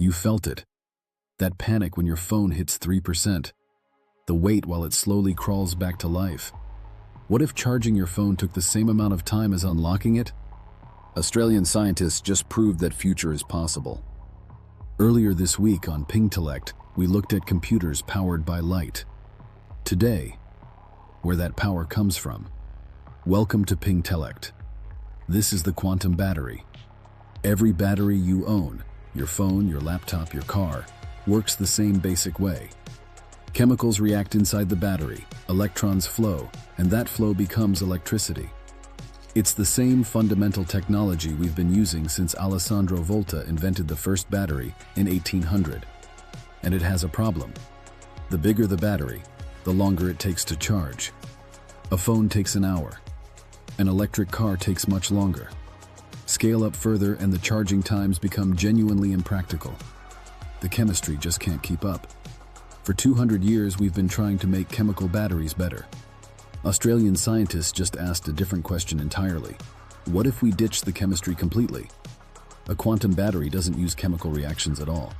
You felt it. That panic when your phone hits 3%. The wait while it slowly crawls back to life. What if charging your phone took the same amount of time as unlocking it? Australian scientists just proved that future is possible. Earlier this week on PingTellect, we looked at computers powered by light. Today, where that power comes from. Welcome to PingTellect. This is the quantum battery. Every battery you own, your phone, your laptop, your car, works the same basic way. Chemicals react inside the battery, electrons flow, and that flow becomes electricity. It's the same fundamental technology we've been using since Alessandro Volta invented the first battery in 1800. And it has a problem. The bigger the battery, the longer it takes to charge. A phone takes an hour. An electric car takes much longer. Scale up further and the charging times become genuinely impractical. The chemistry just can't keep up. For 200 years, we've been trying to make chemical batteries better. Australian scientists just asked a different question entirely. What if we ditched the chemistry completely? A quantum battery doesn't use chemical reactions at all.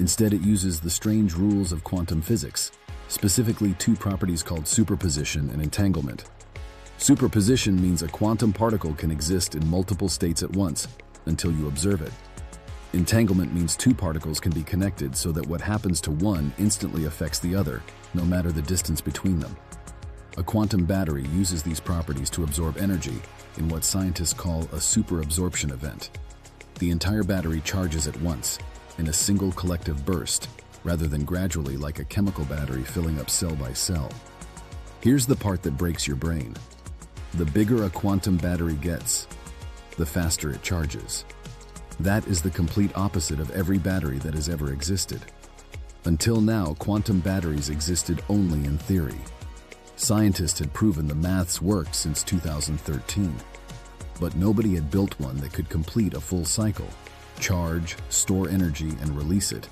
Instead, it uses the strange rules of quantum physics, specifically two properties called superposition and entanglement. Superposition means a quantum particle can exist in multiple states at once until you observe it. Entanglement means two particles can be connected so that what happens to one instantly affects the other, no matter the distance between them. A quantum battery uses these properties to absorb energy in what scientists call a superabsorption event. The entire battery charges at once, in a single collective burst, rather than gradually like a chemical battery filling up cell by cell. Here's the part that breaks your brain. The bigger a quantum battery gets, the faster it charges. That is the complete opposite of every battery that has ever existed. Until now, quantum batteries existed only in theory. Scientists had proven the maths worked since 2013. But nobody had built one that could complete a full cycle, charge, store energy, and release it,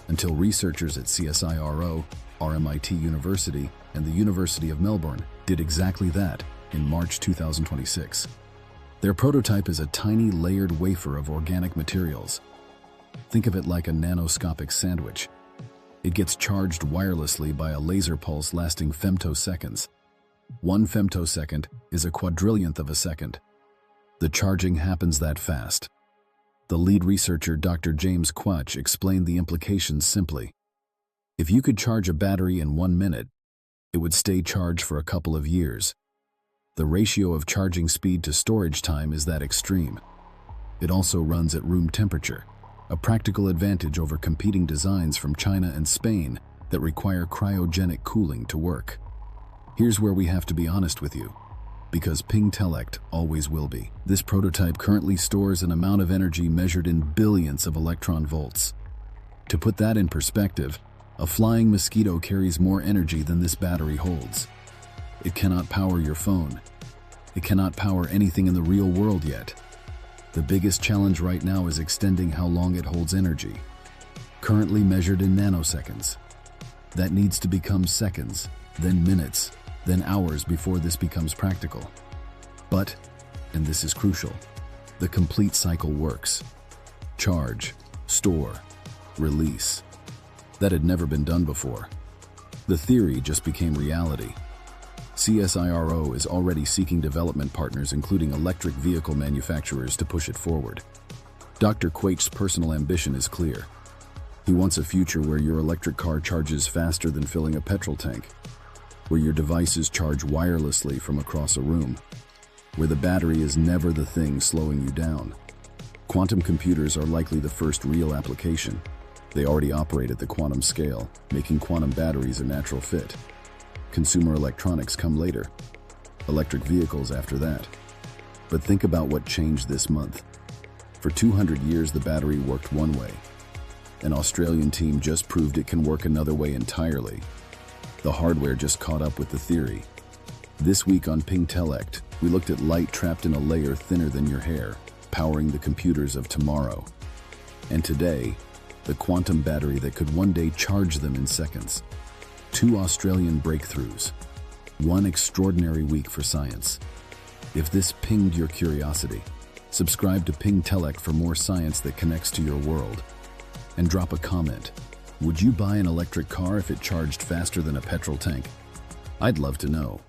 until researchers at CSIRO, RMIT University, and the University of Melbourne did exactly that in March 2026. Their prototype is a tiny layered wafer of organic materials. Think of it like a nanoscopic sandwich. It gets charged wirelessly by a laser pulse lasting femtoseconds. 1 femtosecond is a quadrillionth of a second. The charging happens that fast. The lead researcher, Dr. James Quach, explained the implications simply. If you could charge a battery in 1 minute, it would stay charged for a couple of years. The ratio of charging speed to storage time is that extreme. It also runs at room temperature, a practical advantage over competing designs from China and Spain that require cryogenic cooling to work. Here's where we have to be honest with you, because PingTellect always will be. This prototype currently stores an amount of energy measured in billions of electron volts. To put that in perspective, a flying mosquito carries more energy than this battery holds. It cannot power your phone. It cannot power anything in the real world yet. The biggest challenge right now is extending how long it holds energy, currently measured in nanoseconds. That needs to become seconds, then minutes, then hours before this becomes practical. But, and this is crucial, the complete cycle works. Charge, store, release. That had never been done before. The theory just became reality. CSIRO is already seeking development partners, including electric vehicle manufacturers, to push it forward. Dr. Quach's personal ambition is clear. He wants a future where your electric car charges faster than filling a petrol tank, where your devices charge wirelessly from across a room, where the battery is never the thing slowing you down. Quantum computers are likely the first real application. They already operate at the quantum scale, making quantum batteries a natural fit. Consumer electronics come later, electric vehicles after that. But think about what changed this month. For 200 years, the battery worked one way. An Australian team just proved it can work another way entirely. The hardware just caught up with the theory. This week on PingTellect, we looked at light trapped in a layer thinner than your hair, powering the computers of tomorrow. And today, the quantum battery that could one day charge them in seconds. 2 Australian breakthroughs. One extraordinary week for science. If this pinged your curiosity, subscribe to PingTellect for more science that connects to your world. and drop a comment. Would you buy an electric car if it charged faster than a petrol tank? I'd love to know.